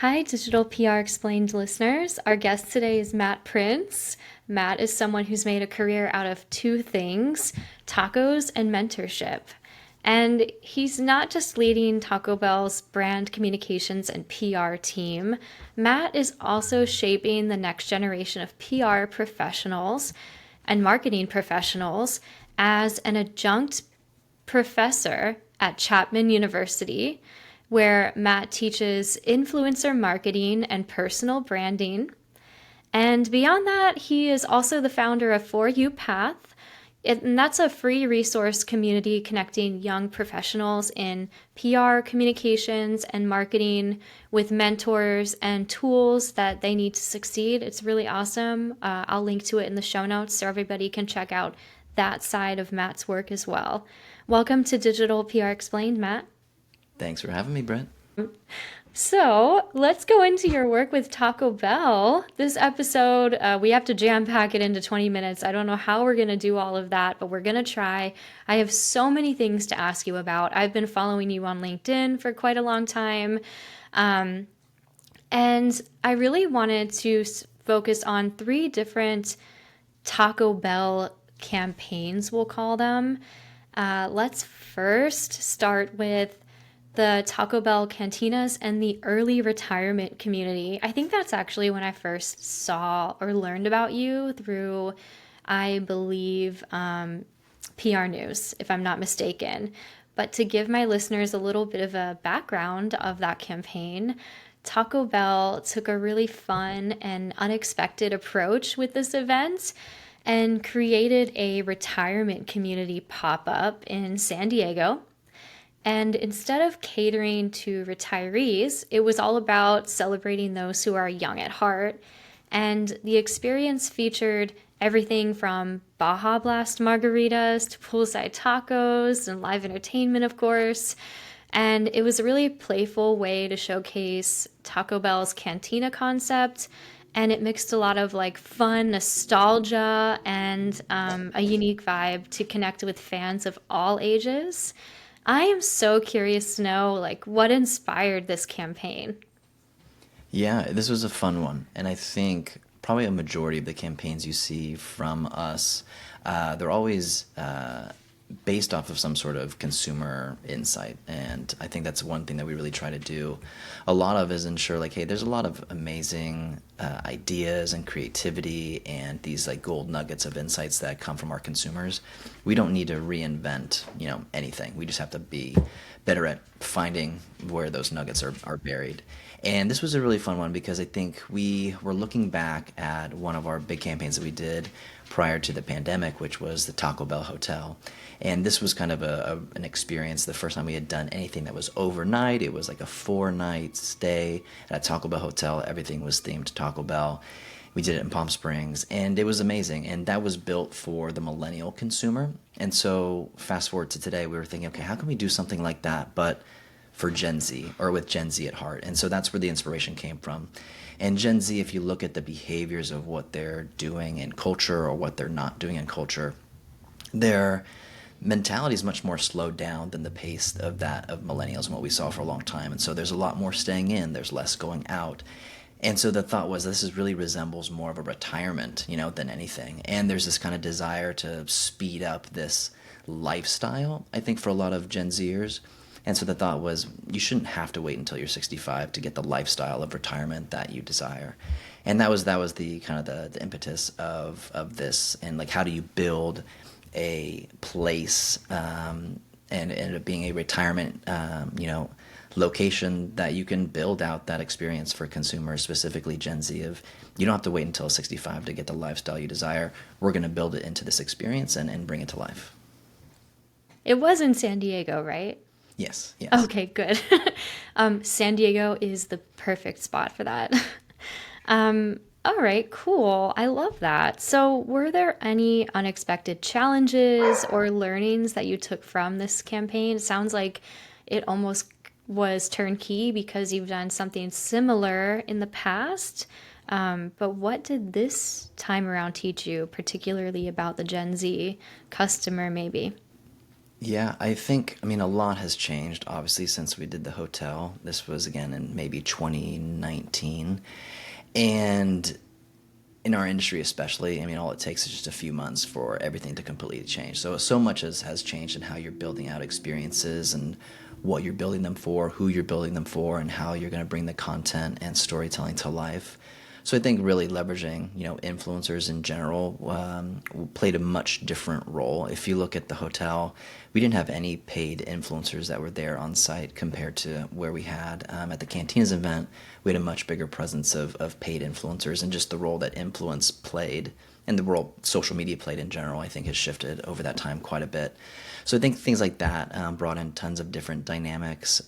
Hi, Digital PR Explained listeners. Our guest today is Matt Prince. Matt is someone who's made a career out of two things: tacos and mentorship. And he's not just leading Taco Bell's brand communications and PR team. Matt is also shaping the next generation of PR professionals and marketing professionals as an adjunct professor at Chapman University, where Matt teaches influencer marketing and personal branding. And beyond that, he is also the founder of For You Path. And that's a free resource community connecting young professionals in PR, communications, and marketing with mentors and tools that they need to succeed. It's really awesome. I'll link to it in the show notes so everybody can check out that side of Matt's work as well. Welcome to Digital PR Explained, Matt. Thanks for having me, Brent. So let's go into your work with Taco Bell. This episode, we have to jam pack it into 20 minutes. I don't know how we're going to do all of that, but we're going to try. I have so many things to ask you about. I've been following you on LinkedIn for quite a long time. And I really wanted to focus on three different Taco Bell campaigns, we'll call them. Let's first start with the Taco Bell Cantinas and the early retirement community. I think that's actually when I first saw or learned about you through, I believe, PR News, if I'm not mistaken. But to give my listeners a little bit of a background of that campaign, Taco Bell took a really fun and unexpected approach with this event and created a retirement community pop up in San Diego. And instead of catering to retirees, it was all about celebrating those who are young at heart. And the experience featured everything from Baja Blast margaritas to poolside tacos and live entertainment, of course. And it was a really playful way to showcase Taco Bell's Cantina concept. And it mixed a lot of like fun nostalgia and a unique vibe to connect with fans of all ages. I am so curious to know, like, what inspired this campaign? Yeah, this was a fun one. And I think probably a majority of the campaigns you see from us, they're always based off of some sort of consumer insight. And I think that's one thing that we really try to do a lot of is ensure like, hey, there's a lot of amazing ideas and creativity and these like gold nuggets of insights that come from our consumers. We don't need to reinvent, anything. We just have to be better at finding where those nuggets are buried. And this was a really fun one because I think we were looking back at one of our big campaigns that we did prior to the pandemic, which was the Taco Bell Hotel. And this was kind of an experience, the first time we had done anything that was overnight. It was like a 4-night stay at a Taco Bell Hotel. Everything was themed to Taco Bell. We did it in Palm Springs, and it was amazing. And that was built for the millennial consumer. And so fast forward to today, we were thinking, okay, how can we do something like that, but for Gen Z or with Gen Z at heart? And so that's where the inspiration came from. And Gen Z, if you look at the behaviors of what they're doing in culture or what they're not doing in culture, their mentality is much more slowed down than the pace of that of millennials and what we saw for a long time. And so there's a lot more staying in, there's less going out. And so the thought was this is really resembles more of a retirement, than anything. And there's this kind of desire to speed up this lifestyle, I think, for a lot of Gen Zers. And so the thought was you shouldn't have to wait until you're 65 to get the lifestyle of retirement that you desire. And that was the kind of the impetus of this, and like how do you build a place and it being a retirement location that you can build out that experience for consumers, specifically Gen Z, of you don't have to wait until 65 to get the lifestyle you desire. We're going to build it into this experience and bring it to life. It was in San Diego, right? Yes, yes. Okay, good. San Diego is the perfect spot for that. All right, cool. I love that. So, were there any unexpected challenges or learnings that you took from this campaign? It sounds like it almost was turnkey because you've done something similar in the past. But what did this time around teach you, particularly about the Gen Z customer, maybe? Yeah, I think, I mean, a lot has changed, obviously, since we did the hotel. This was again in maybe 2019. And in our industry, especially, I mean, all it takes is just a few months for everything to completely change. So much has changed in how you're building out experiences and what you're building them for, who you're building them for, and how you're going to bring the content and storytelling to life. So I think really leveraging, influencers in general played a much different role. If you look at the hotel, we didn't have any paid influencers that were there on site compared to where we had at the Cantinas event. We had a much bigger presence of paid influencers, and just the role that influence played and the role social media played in general, I think, has shifted over that time quite a bit. So I think things like that brought in tons of different dynamics.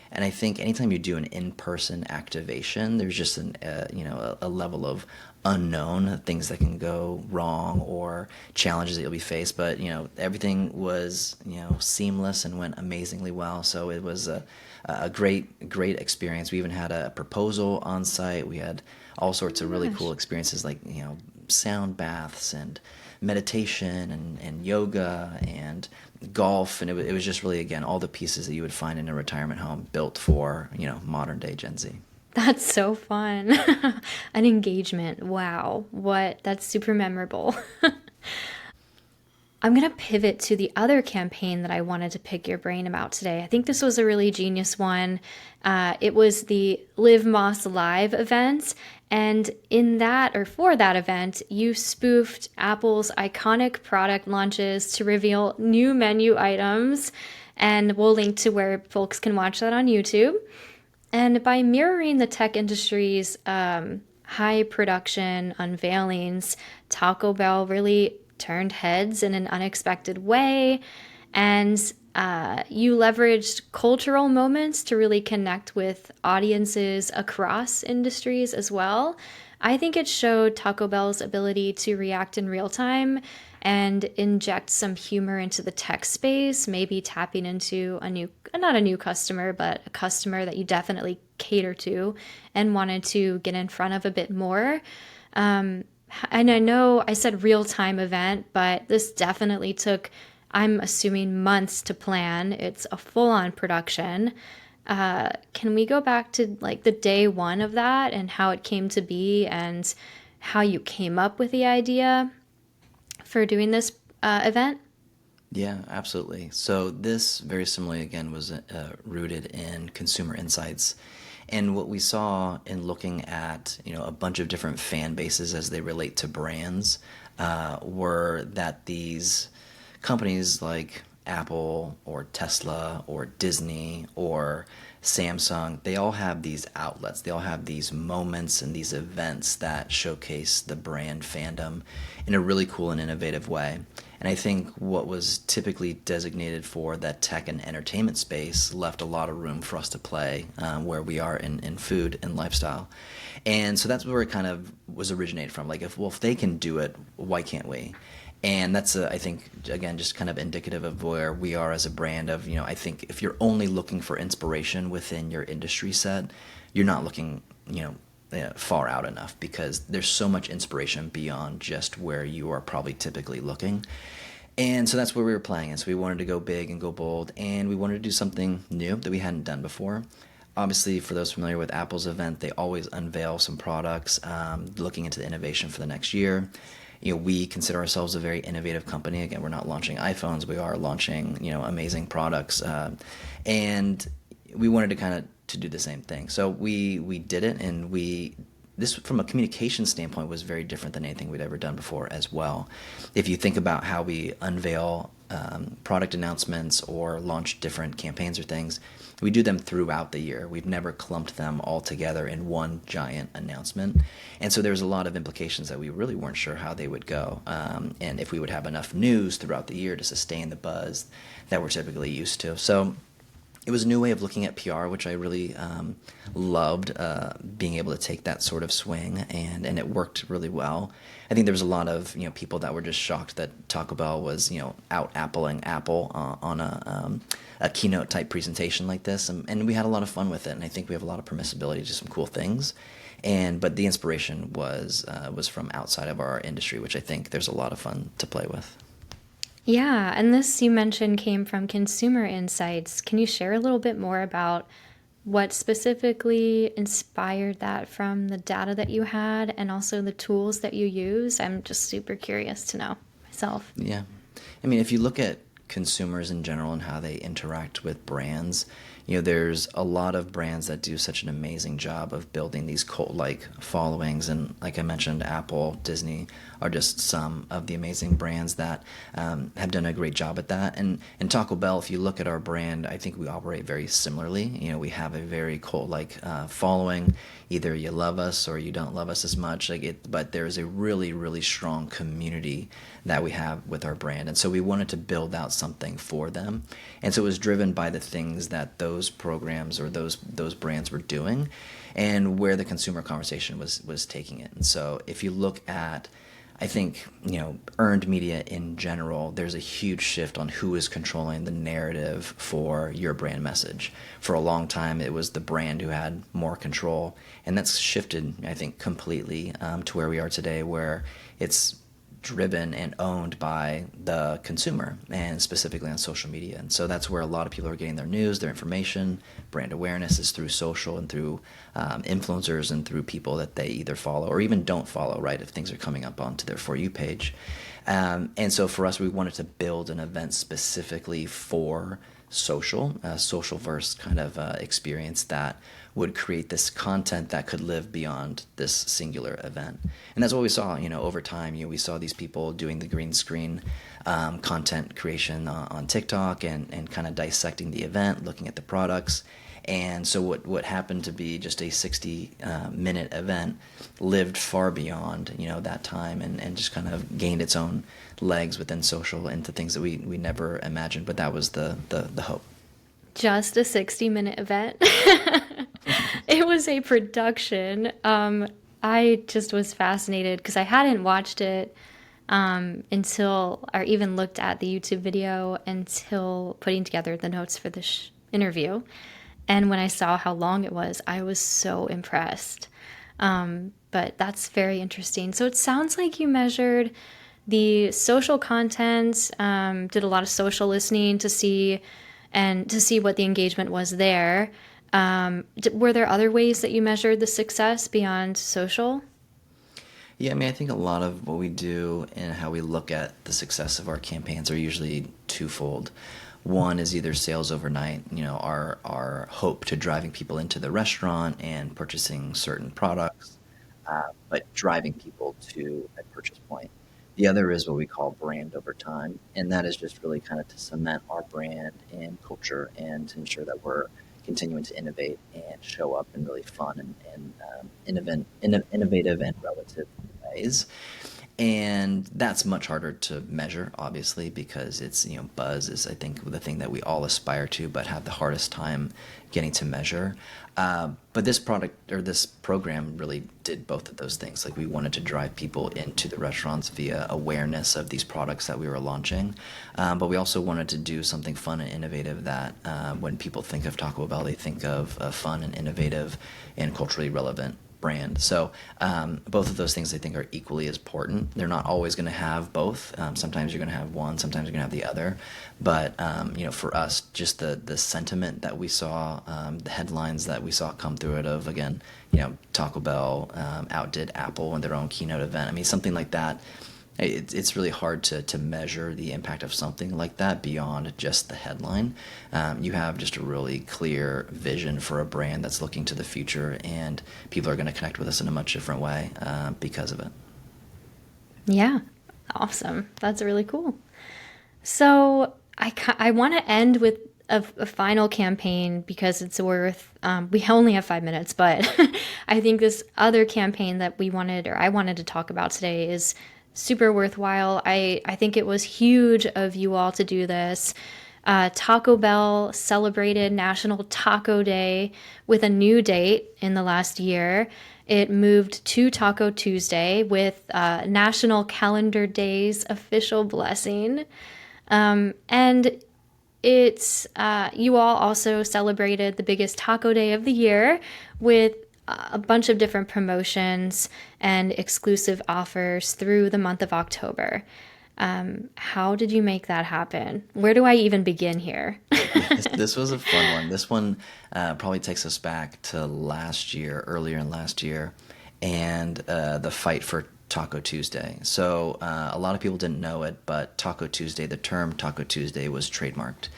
And I think anytime you do an in-person activation, there's just a level of unknown, things that can go wrong or challenges that you'll be faced. But everything was seamless and went amazingly well. So it was a great experience. We even had a proposal on site. We had all sorts of really Gosh. cool experiences, like sound baths and meditation and yoga and golf, and it was just really, again, all the pieces that you would find in a retirement home built for modern day Gen Z. That's so fun. An engagement. Wow. What? That's super memorable. I'm going to pivot to the other campaign that I wanted to pick your brain about today. I think this was a really genius one. It was the Live Moss Live event. And in that, or for that event, you spoofed Apple's iconic product launches to reveal new menu items. And we'll link to where folks can watch that on YouTube. And by mirroring the tech industry's high production unveilings, Taco Bell really turned heads in an unexpected way. And you leveraged cultural moments to really connect with audiences across industries as well. I think it showed Taco Bell's ability to react in real time and inject some humor into the tech space, maybe tapping into not a new customer, but a customer that you definitely cater to and wanted to get in front of a bit more. And I know I said real time event, but this definitely took, I'm assuming, months to plan. It's a full on production. Can we go back to like the day one of that and how it came to be and how you came up with the idea for doing this event? Yeah, absolutely. So this, very similarly, again, was rooted in consumer insights. And what we saw in looking at, a bunch of different fan bases as they relate to brands, were that these companies like Apple or Tesla or Disney or Samsung, they all have these outlets. They all have these moments and these events that showcase the brand fandom in a really cool and innovative way. And I think what was typically designated for that tech and entertainment space left a lot of room for us to play where we are in food and lifestyle. And so that's where it kind of was originated from. Like, if they can do it, why can't we? And that's, I think, again, just kind of indicative of where we are as a brand of, I think if you're only looking for inspiration within your industry set, you're not looking, far out enough, because there's so much inspiration beyond just where you are probably typically looking. And so that's where we were playing. And so we wanted to go big and go bold, and we wanted to do something new that we hadn't done before. Obviously, for those familiar with Apple's event, they always unveil some products, looking into the innovation for the next year. We consider ourselves a very innovative company. Again, we're not launching iPhones. We are launching, amazing products. And we wanted to kind of to do the same thing. So we did it, and this, from a communication standpoint, was very different than anything we'd ever done before as well. If you think about how we unveil product announcements or launch different campaigns or things, we do them throughout the year. We've never clumped them all together in one giant announcement. And so there's a lot of implications that we really weren't sure how they would go, and if we would have enough news throughout the year to sustain the buzz that we're typically used to. So it was a new way of looking at PR, which I really loved, being able to take that sort of swing, and it worked really well. I think there was a lot of people that were just shocked that Taco Bell was out appling Apple on a keynote type presentation like this, and we had a lot of fun with it. And I think we have a lot of permissibility to do some cool things, but the inspiration was from outside of our industry, which I think there's a lot of fun to play with. Yeah, and this you mentioned came from consumer insights. Can you share a little bit more about what specifically inspired that from the data that you had and also the tools that you use? I'm just super curious to know myself. Yeah. I mean, if you look at consumers in general and how they interact with brands, there's a lot of brands that do such an amazing job of building these cult-like followings. And like I mentioned, Apple, Disney are just some of the amazing brands that have done a great job at that. And Taco Bell, if you look at our brand, I think we operate very similarly. We have a very cult-like following. Either you love us or you don't love us as much. But there's a really, really strong community that we have with our brand, and so we wanted to build out something for them. And so it was driven by the things that those programs or those brands were doing, and where the consumer conversation was taking it. And so if you look at, I think, earned media in general, there's a huge shift on who is controlling the narrative for your brand message. For a long time, it was the brand who had more control, and that's shifted, I think, completely to where we are today, where it's driven and owned by the consumer, and specifically on social media. And so that's where a lot of people are getting their news, their information. Brand awareness is through social and through influencers and through people that they either follow or even don't follow, right, if things are coming up onto their For You page. And so for us, we wanted to build an event specifically for social, social verse kind of experience that would create this content that could live beyond this singular event. And that's what we saw, over time. We saw these people doing the green screen content creation on TikTok and kind of dissecting the event, looking at the products. And so what happened to be just a 60-minute event lived far beyond, that time, and just kind of gained its own legs within social into things that we never imagined. But that was the hope. Just a 60-minute event. It was a production. I just was fascinated because I hadn't watched it until, or even looked at the YouTube video until putting together the notes for this interview. And when I saw how long it was, I was so impressed. But that's very interesting. So it sounds like you measured the social content, did a lot of social listening to see what the engagement was there. Were there other ways that you measured the success beyond social? Yeah, I mean, I think a lot of what we do and how we look at the success of our campaigns are usually twofold. One is either sales overnight, our hope to driving people into the restaurant and purchasing certain products, but driving people to a purchase point. The other is what we call brand over time, and that is just really kind of to cement our brand and culture and to ensure that we're continuing to innovate and show up in really fun and innovative and relative ways. And that's much harder to measure, obviously, because it's, buzz is, I think, the thing that we all aspire to, but have the hardest time getting to measure. But this product or this program really did both of those things. Like, we wanted to drive people into the restaurants via awareness of these products that we were launching. But we also wanted to do something fun and innovative that when people think of Taco Bell, they think of a fun and innovative and culturally relevant brand. So both of those things I think are equally as important. They're not always going to have both. Sometimes you're going to have one, sometimes you're going to have the other. But for us, just the sentiment that we saw, the headlines that we saw come through it of, again, Taco Bell outdid Apple in their own keynote event. I mean, something like that. It's really hard to measure the impact of something like that beyond just the headline. You have just a really clear vision for a brand that's looking to the future, and people are going to connect with us in a much different way because of it. Yeah, awesome. That's really cool. So I want to end with a final campaign because it's worth, we only have 5 minutes, but I think this other campaign that I wanted to talk about today is super worthwhile. I think it was huge of you all to do this. Taco Bell celebrated National Taco Day with a new date in the last year. It moved to Taco Tuesday with National Calendar Day's official blessing. And it's you all also celebrated the biggest taco day of the year with a bunch of different promotions and exclusive offers through the month of October. How did you make that happen? Where do I even begin here? Yeah, this was a fun one. This one probably takes us back to last year, earlier in last year, and the fight for Taco Tuesday. So a lot of people didn't know it, but Taco Tuesday, the term Taco Tuesday was trademarked.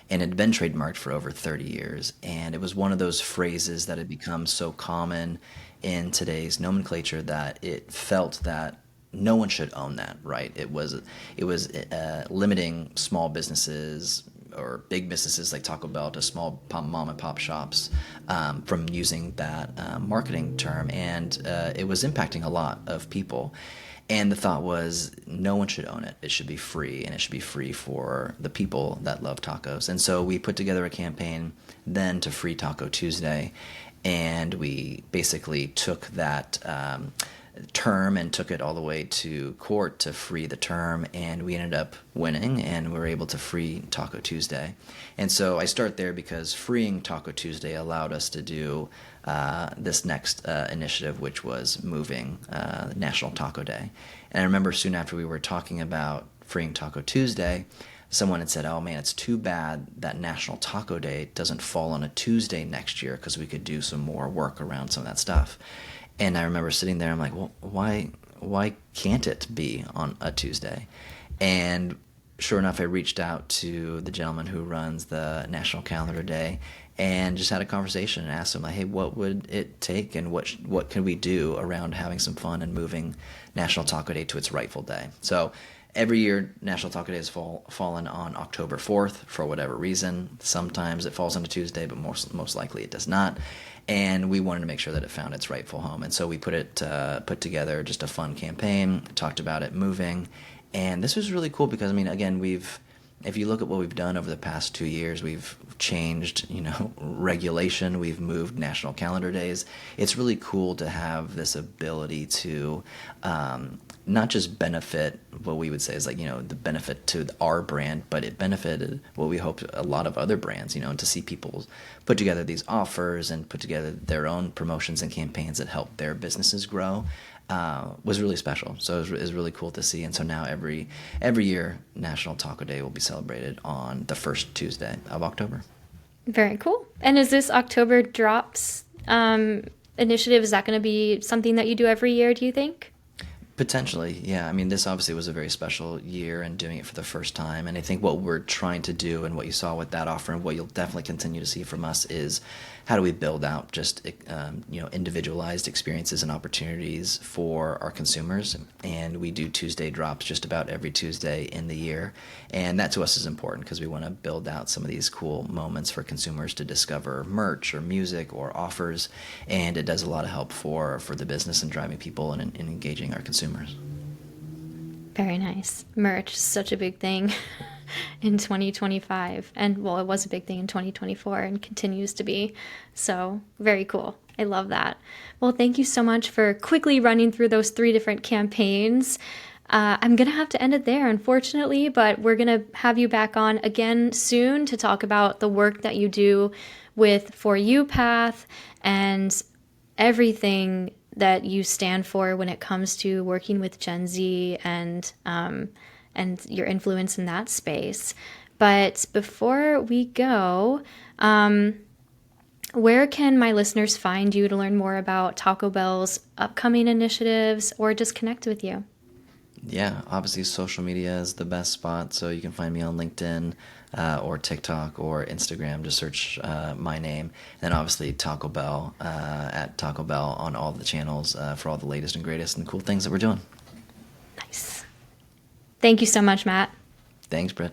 And it had been trademarked for over 30 years. And it was one of those phrases that had become so common in today's nomenclature that it felt that no one should own that, right? It was limiting small businesses or big businesses like Taco Bell to small mom and pop shops from using that marketing term, and it was impacting a lot of people. And the thought was, no one should own it. It should be free, and it should be free for the people that love tacos. And so we put together a campaign then to free Taco Tuesday, and we basically took that term and took it all the way to court to free the term, and we ended up winning, and we were able to free Taco Tuesday. And so I start there because freeing Taco Tuesday allowed us to do this next initiative, which was moving National Taco Day. And I remember soon after we were talking about freeing Taco Tuesday, someone had said, "Oh man, it's too bad that National Taco Day doesn't fall on a Tuesday next year because we could do some more work around some of that stuff." And I remember sitting there, I'm like, well, why can't it be on a Tuesday? And sure enough, I reached out to the gentleman who runs the National Calendar Day and just had a conversation and asked him, like, hey, what would it take and what can we do around having some fun and moving National Taco Day to its rightful day? So every year, National Taco Day has fallen on October 4th for whatever reason. Sometimes it falls on a Tuesday, but most likely it does not. And we wanted to make sure that it found its rightful home. And so we put together just a fun campaign, talked about it moving. And this was really cool because, I mean, again, if you look at what we've done over the past 2 years, we've changed, regulation. We've moved national calendar days. It's really cool to have this ability to not just benefit what we would say is the benefit to our brand, but it benefited what we hoped a lot of other brands, and to see people put together these offers and put together their own promotions and campaigns that help their businesses grow. Was really special. So it was really cool to see. And so now every year, National Taco Day will be celebrated on the first Tuesday of October. Very cool. And is this October Drops initiative, is that going to be something that you do every year, do you think? Potentially, yeah. I mean, this obviously was a very special year and doing it for the first time. And I think what we're trying to do and what you saw with that offer and what you'll definitely continue to see from us is how do we build out just individualized experiences and opportunities for our consumers. And we do Tuesday drops just about every Tuesday in the year. And that to us is important because we want to build out some of these cool moments for consumers to discover merch or music or offers. And it does a lot of help for the business and driving people and engaging our consumers. Very nice. Merch, such a big thing in 2025. And well, it was a big thing in 2024 and continues to be. So very cool. I love that. Well, thank you so much for quickly running through those 3 different campaigns. I'm going to have to end it there, unfortunately, but we're going to have you back on again soon to talk about the work that you do with For You Path and everything that you stand for when it comes to working with Gen Z and your influence in that space. But before we go, where can my listeners find you to learn more about Taco Bell's upcoming initiatives or just connect with you? Yeah, obviously social media is the best spot, so you can find me on LinkedIn or TikTok or Instagram. Just search my name. And obviously Taco Bell at Taco Bell on all the channels for all the latest and greatest and cool things that we're doing. Nice. Thank you so much, Matt. Thanks, Britt.